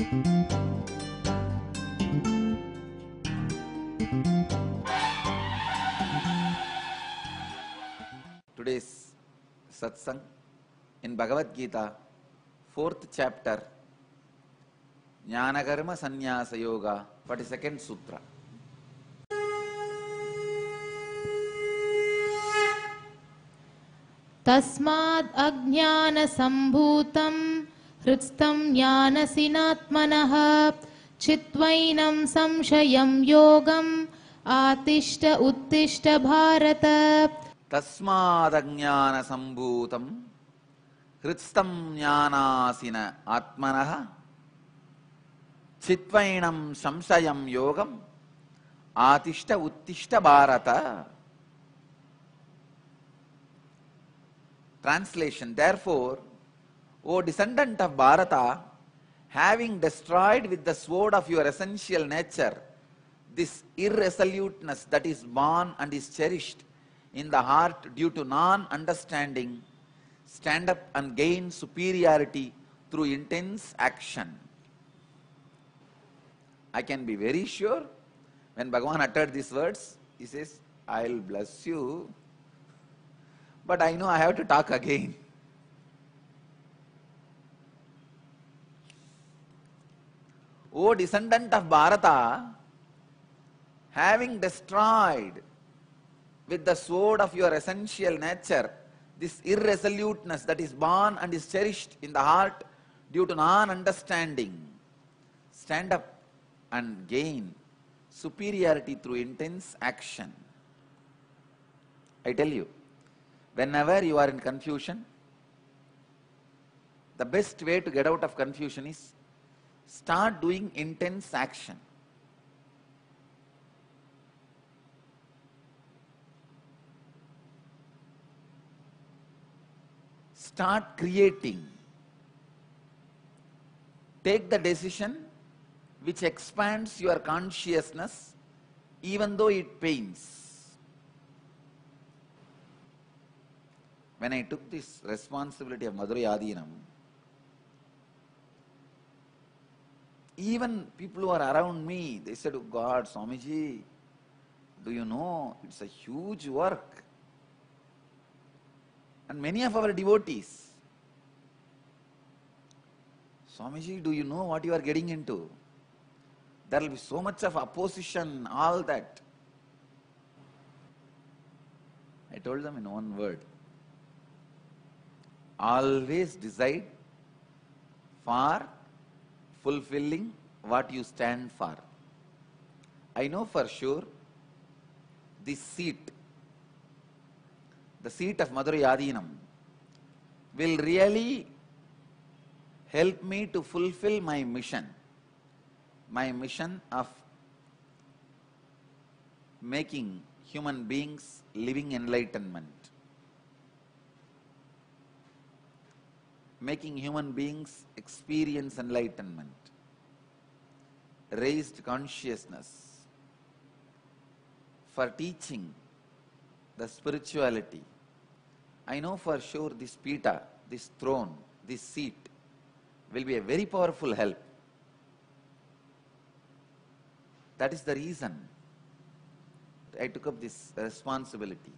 Today's satsang in Bhagavad Gita, 4th chapter, Jnana Karma Sannyasa Yoga, 42nd Sutra. Tasmad ajnana sambhutam hridstam jnana sinatmanah chitvainam samshayam yogam atishta uttishta bharata. Tasmadajnana sambhutam hridstam jnanasina atmanah chitvainam samshayam yogam atishta uttishta bharata. Translation: Therefore, O descendant of Bharata, having destroyed with the sword of your essential nature this irresoluteness that is born and is cherished in the heart due to non-understanding, stand up and gain superiority through intense action. I can be very sure when Bhagavan uttered these words, he says, I will bless you, but I know I have to talk again. O descendant of Bharata, having destroyed with the sword of your essential nature this irresoluteness that is born and is cherished in the heart due to non-understanding, stand up and gain superiority through intense action. I tell you, whenever you are in confusion, the best way to get out of confusion is start doing intense action. Start creating. Take the decision which expands your consciousness even though it pains. When I took this responsibility of Madurai Adinam, even people who are around me, they said, oh God, Swamiji, do you know, it's a huge work. And many of our devotees, Swamiji, do you know what you are getting into? There will be so much of opposition, all that. I told them in one word, always decide for fulfilling what you stand for. I know for sure this seat, the seat of Madurai Adinam, will really help me to fulfill my mission of making human beings living enlightenment, making human beings experience enlightenment, raised consciousness, for teaching the spirituality. I know for sure this pita, this throne, this seat will be a very powerful help. That is the reason I took up this responsibility.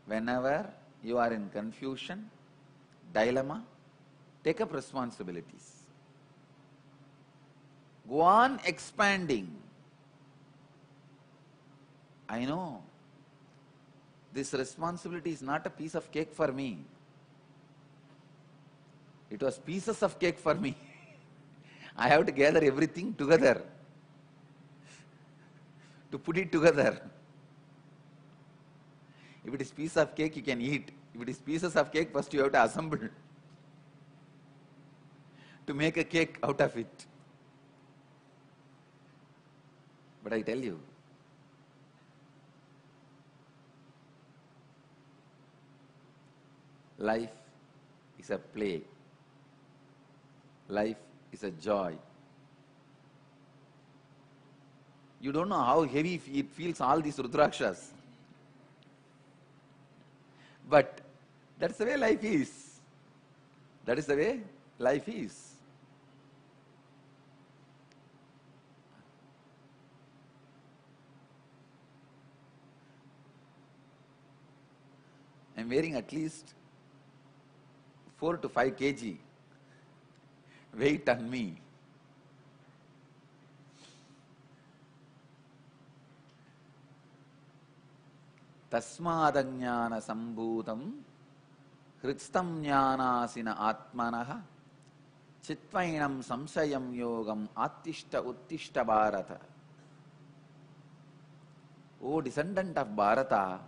Whenever you are in confusion, dilemma, take up responsibilities. Go on expanding. I know this responsibility is not a piece of cake for me. It was pieces of cake for me. I have to gather everything together, to put it together. If it is piece of cake, you can eat. If it is pieces of cake, first you have to assemble to make a cake out of it. But I tell you, life is a play. Life is a joy. You don't know how heavy it feels, all these Rudrakshas. But that's the way life is. That is the way life is. I am wearing at least 4 to 5 kg weight on me. Tasmadanyana sambhutam hridstam jnanasina atmanaha chitvainam samsayam yogam attishta uttishta bharata. O descendant of Bharata,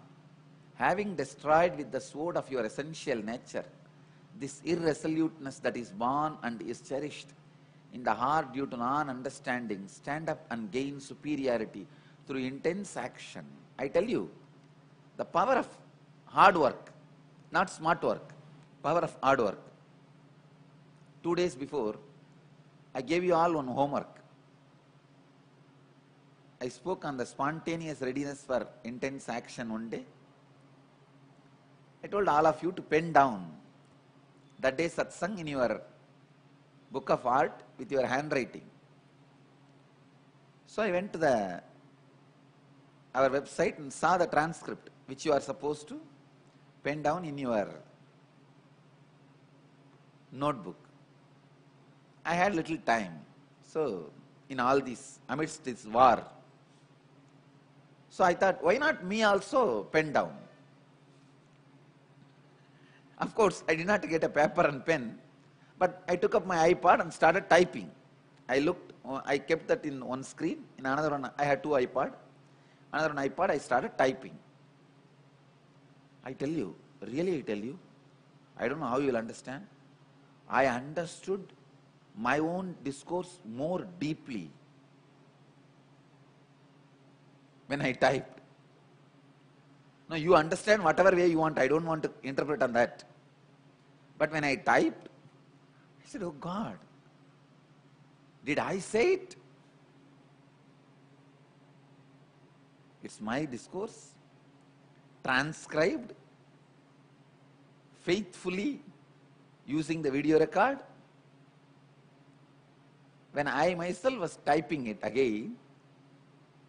having destroyed with the sword of your essential nature this irresoluteness that is born and is cherished in the heart due to non-understanding, stand up and gain superiority through intense action. I tell you, the power of hard work, not smart work, power of hard work. 2 days before, I gave you all one homework. I spoke on the spontaneous readiness for intense action one day. I told all of you to pen down that day satsang in your book of art with your handwriting. So I went to our website and saw the transcript which you are supposed to pen down in your notebook. I had little time. So in all this, amidst this war, so I thought, why not me also pen down? Of course, I did not get a paper and pen, but I took up my iPad and started typing. I kept that in one screen, in another one I had 2 iPads. Another one iPad, I started typing. I tell you, really I tell you, I don't know how you will understand. I understood my own discourse more deeply when I typed. No, you understand whatever way you want, I don't want to interpret on that. But when I typed, I said, oh God, did I say it? It's my discourse, transcribed, faithfully, using the video record. When I myself was typing it again,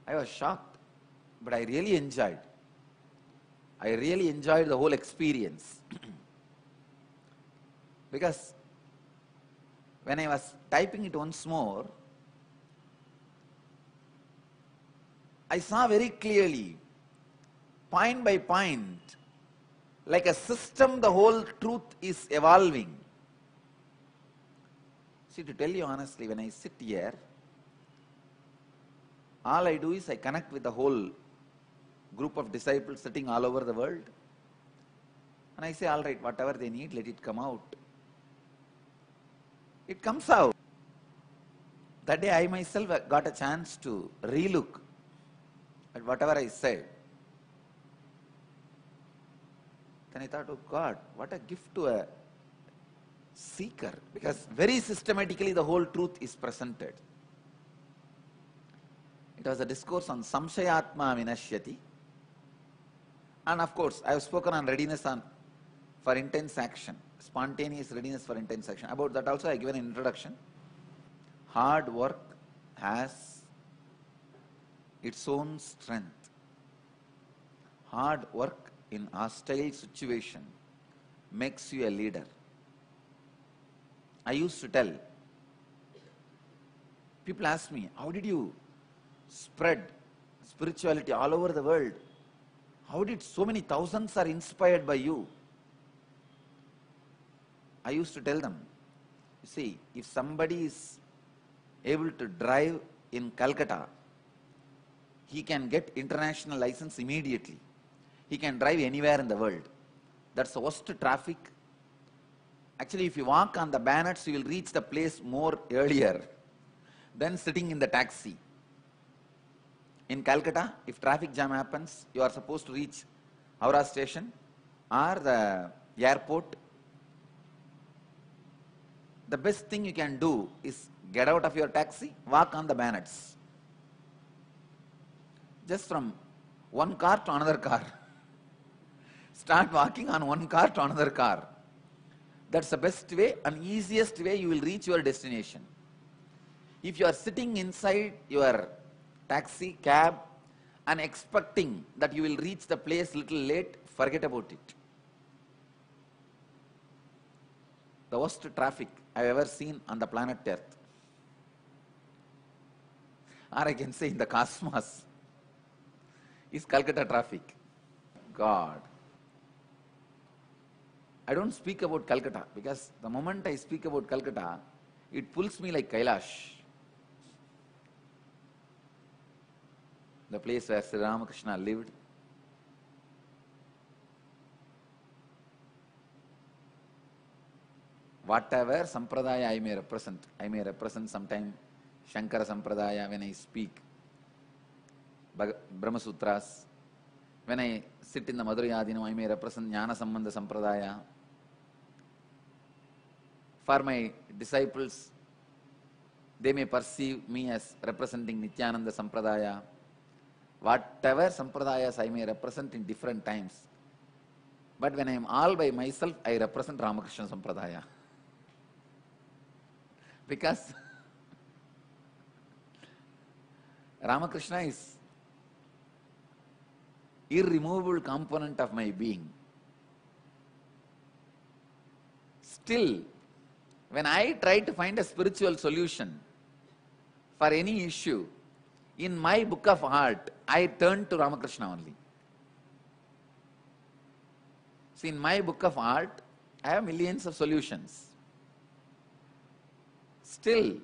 I was shocked, but I really enjoyed. I really enjoyed the whole experience. Because when I was typing it once more, I saw very clearly, point by point, like a system, the whole truth is evolving. See, to tell you honestly, when I sit here, all I do is I connect with the whole group of disciples sitting all over the world. And I say, all right, whatever they need, let it come out. It comes out. That day I myself got a chance to relook at whatever I said. Then I thought, oh God, what a gift to a seeker. Because very systematically the whole truth is presented. It was a discourse on samshayatma vinashyati. And of course, I have spoken on readiness for intense action, spontaneous readiness for intense action. About that also I have given an introduction. Hard work has its own strength. Hard work in hostile situation makes you a leader. I used to tell, people ask me, how did you spread spirituality all over the world? How did so many thousands are inspired by you? I used to tell them, you see, if somebody is able to drive in Calcutta, he can get international license immediately. He can drive anywhere in the world. That's the worst traffic. Actually, if you walk on the banners, you will reach the place more earlier than sitting in the taxi. In Calcutta, if traffic jam happens, you are supposed to reach Howrah station or the airport. The best thing you can do is get out of your taxi, walk on the banners. Just from one car to another car. Start walking on one car to another car. That's the best way and easiest way you will reach your destination. If you are sitting inside your taxi, cab, and expecting that you will reach the place little late, forget about it. The worst traffic I've ever seen on the planet Earth, or I can say in the cosmos, is Calcutta traffic. God. I don't speak about Calcutta because the moment I speak about Calcutta, it pulls me like Kailash. The place where Sri Ramakrishna lived. Whatever sampradaya I may represent sometime Shankara sampradaya when I speak Brahma Sutras. When I sit in the Madhurayadinam, I may represent Jnana Sambandha sampradaya. For my disciples, they may perceive me as representing Nithyananda sampradaya. Whatever sampradayas I may represent in different times. But when I am all by myself, I represent Ramakrishna sampradaya. Because Ramakrishna is irremovable component of my being. Still, when I try to find a spiritual solution for any issue, in my book of art, I turn to Ramakrishna only. See, in my book of art, I have millions of solutions. Still,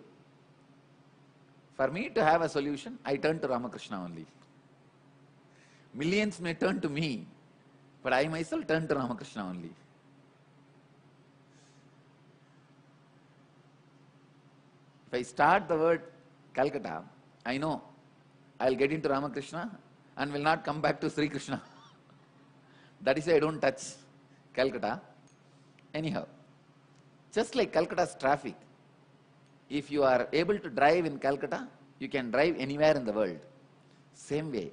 for me to have a solution, I turn to Ramakrishna only. Millions may turn to me, but I myself turn to Ramakrishna only. If I start the word Calcutta, I know I'll get into Ramakrishna and will not come back to Sri Krishna. That is why I don't touch Calcutta. Anyhow, just like Calcutta's traffic, if you are able to drive in Calcutta, you can drive anywhere in the world. Same way,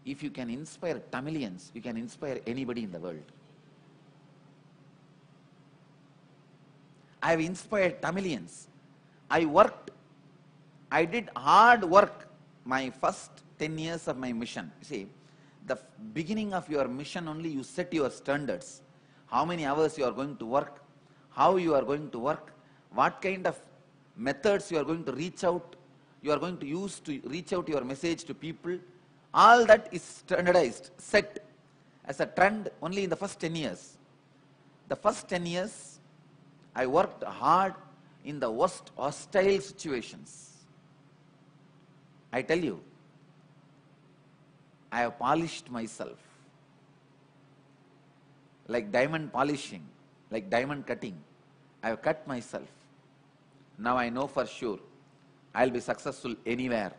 if you can inspire Tamilians, you can inspire anybody in the world. I have inspired Tamilians. I did hard work my first 10 years of my mission. See, the beginning of your mission only you set your standards. How many hours you are going to work, how you are going to work, what kind of methods you are going to reach out, you are going to use to reach out your message to people. All that is standardized, set as a trend only in the first 10 years. The first 10 years, I worked hard in the worst hostile situations. I tell you, I have polished myself like diamond polishing, like diamond cutting. I have cut myself. Now I know for sure I'll be successful anywhere.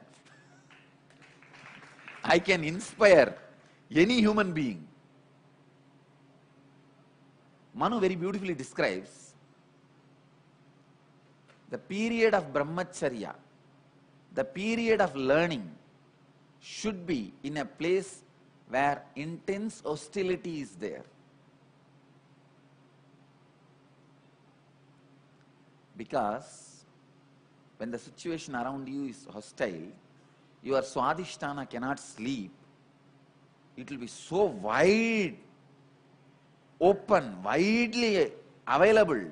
I can inspire any human being. Manu very beautifully describes the period of brahmacharya, the period of learning should be in a place where intense hostility is there. Because when the situation around you is hostile, your swadhisthana cannot sleep. It will be so wide, open, widely available,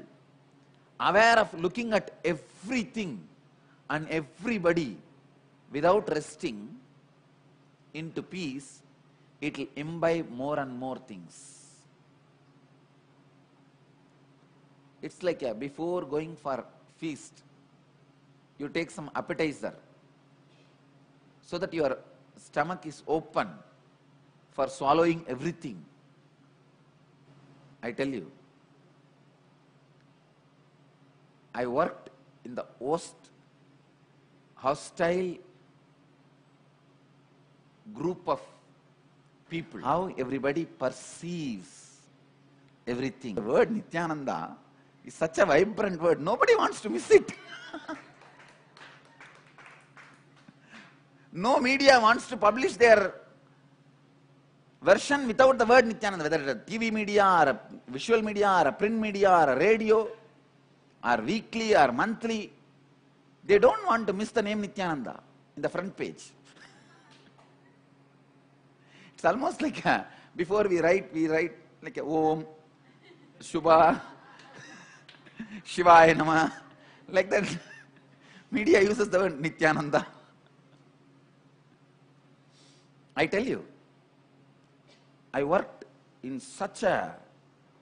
aware of looking at everything and everybody without resting into peace. It will imbibe more and more things. It's like before going for feast, you take some appetizer so that your stomach is open for swallowing everything. I tell you, I worked in the most hostile group of people. How everybody perceives everything. The word Nithyananda is such a vibrant word. Nobody wants to miss it. No media wants to publish their version without the word Nithyananda, whether it's a TV media or a visual media or a print media or a radio or weekly or monthly, they don't want to miss the name Nithyananda in the front page. It's almost like before we write like a Om, Shubha, Shivaya Nama, like that. Media uses the word Nithyananda. I tell you, I worked in such a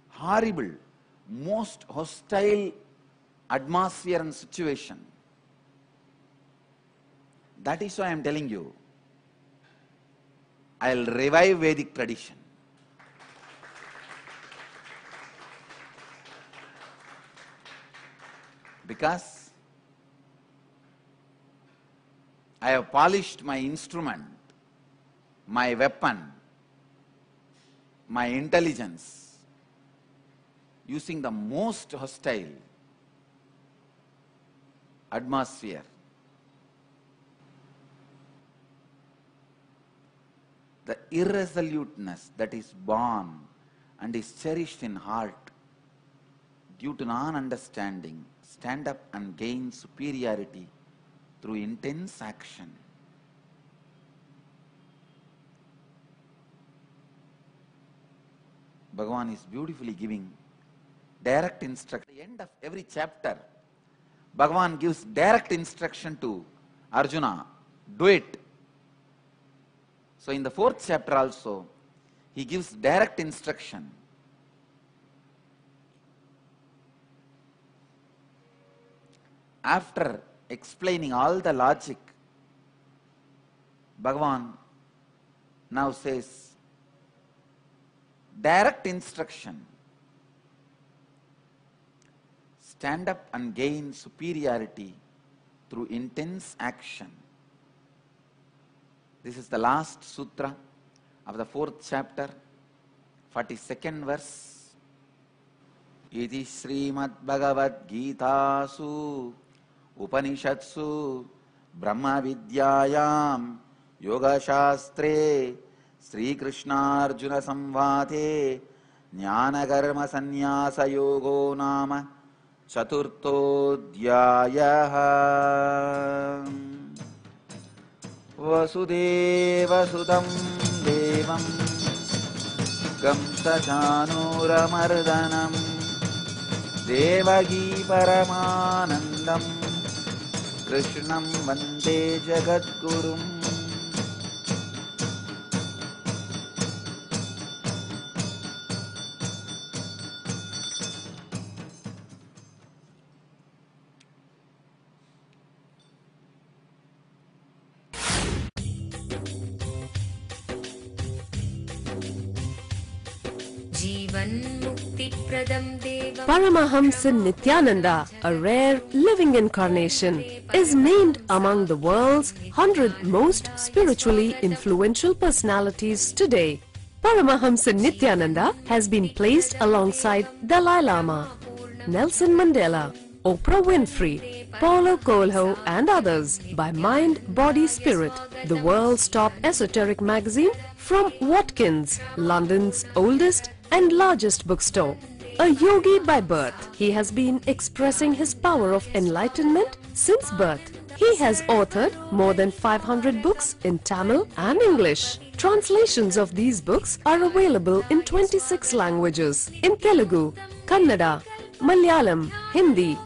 horrible, most hostile atmosphere and situation. That is why I am telling you, I will revive Vedic tradition. Because I have polished my instrument, my weapon, my intelligence, using the most hostile atmosphere. The irresoluteness that is born and is cherished in heart due to non-understanding stand up and gain superiority through intense action. Bhagavan is beautifully giving direct instruction. At the end of every chapter, Bhagavan gives direct instruction to Arjuna, do it. So in the 4th chapter also, he gives direct instruction. After explaining all the logic, Bhagavan now says, direct instruction. Stand up and gain superiority through intense action. This is the last sutra of the 4th chapter, 42nd verse. Iti Srimad Bhagavad Gita su Upanishatsu Brahma Vidyayam Yoga Shastre Sri Krishna Arjuna Samvate Jnana Karma Sannyasa Yogo Nama Chaturtodhyayaha. Vasudeva Sudam Devam Gamsa Chanuramardanam Devagi Paramanandam Krishnam Vande Jagadgurum. Paramahamsa Nithyananda, a rare living incarnation, is named among the world's 100 most spiritually influential personalities today. Paramahamsa Nithyananda has been placed alongside Dalai Lama, Nelson Mandela, Oprah Winfrey, Paulo Coelho and others by Mind, Body, Spirit, the world's top esoteric magazine from Watkins, London's oldest and largest bookstore. A yogi by birth, he has been expressing his power of enlightenment since birth. He has authored more than 500 books in Tamil and English. Translations of these books are available in 26 languages in Telugu, Kannada, Malayalam, Hindi,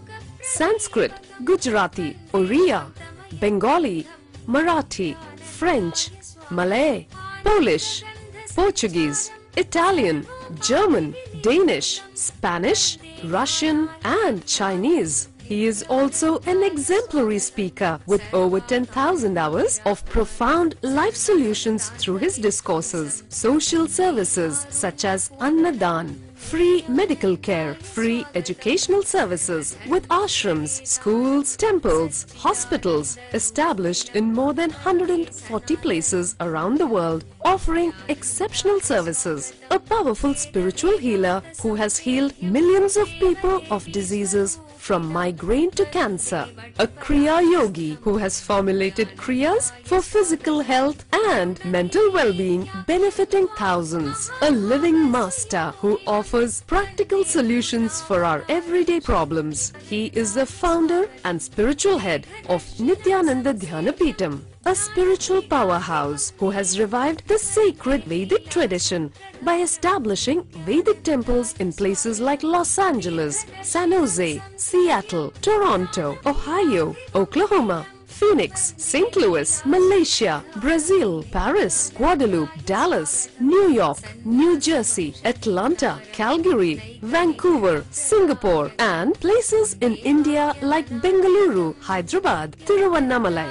Sanskrit, Gujarati, Oriya, Bengali, Marathi, French, Malay, Polish, Portuguese, Italian, German, Danish, Spanish, Russian and Chinese. He is also an exemplary speaker with over 10,000 hours of profound life solutions through his discourses. Social services such as Annadan, free medical care, free educational services with ashrams, schools, temples, hospitals established in more than 140 places around the world, offering exceptional services. A powerful spiritual healer who has healed millions of people of diseases from migraine to cancer. A Kriya Yogi who has formulated Kriyas for physical health and mental well-being, benefiting thousands. A living master who offers practical solutions for our everyday problems. He is the founder and spiritual head of Nithyananda Dhanapeetham. A spiritual powerhouse who has revived the sacred Vedic tradition by establishing Vedic temples in places like Los Angeles, San Jose, Seattle, Toronto, Ohio, Oklahoma, Phoenix, St. Louis, Malaysia, Brazil, Paris, Guadeloupe, Dallas, New York, New Jersey, Atlanta, Calgary, Vancouver, Singapore, and places in India like Bengaluru, Hyderabad, Tiruvannamalai.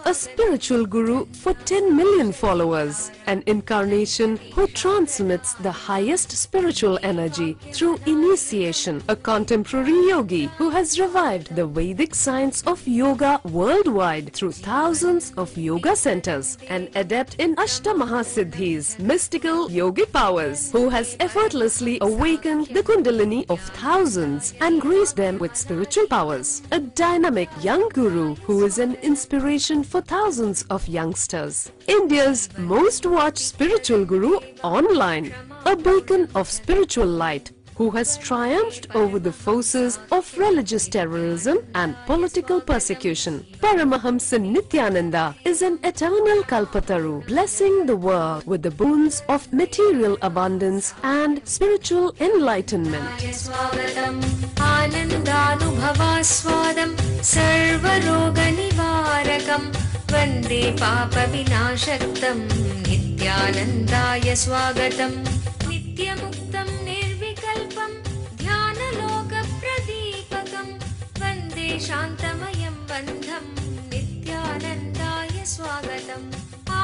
A spiritual guru for 10 million followers, an incarnation who transmits the highest spiritual energy through initiation, a contemporary yogi who has revived the Vedic science of yoga worldwide through thousands of yoga centers, an adept in Ashtamahasiddhis, mystical yogic powers, who has effortlessly awakened the Kundalini of thousands and graced them with spiritual powers, a dynamic young guru who is an inspiration for thousands of youngsters, India's most watched spiritual guru online, a beacon of spiritual light who has triumphed over the forces of religious terrorism and political persecution. Paramahamsa Nithyananda is an eternal Kalpataru, blessing the world with the boons of material abundance and spiritual enlightenment. वन्दे पापविनाशक्तं नित्यानन्दाय स्वागतं नित्यमुक्तं निर्विकल्पं ध्यानलोकप्रदीपकं वन्दे शान्तमयं बन्धं नित्यानन्दाय स्वागतम्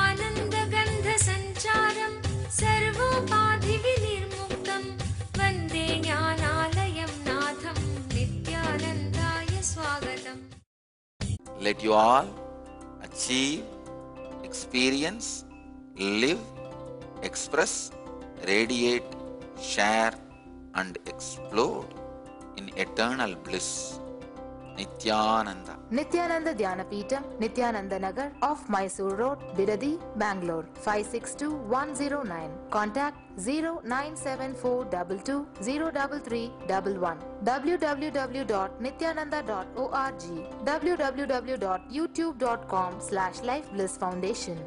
आनन्दगन्धसञ्चारं सर्वोपाधिविनिर्मुक्तं वन्दे ज्ञानालयं नाथं नित्यानन्दाय स्वागतम्. Let you all achieve, experience, live, express, radiate, share and explode in eternal bliss. Nithyananda. Nithyananda Dhanapeetham, Nithyananda Nagar off Mysore Road, Bidadi, Bangalore 562109. Contact 097422033111. www.nithyananda.org. www.youtube.com/Life Bliss Foundation.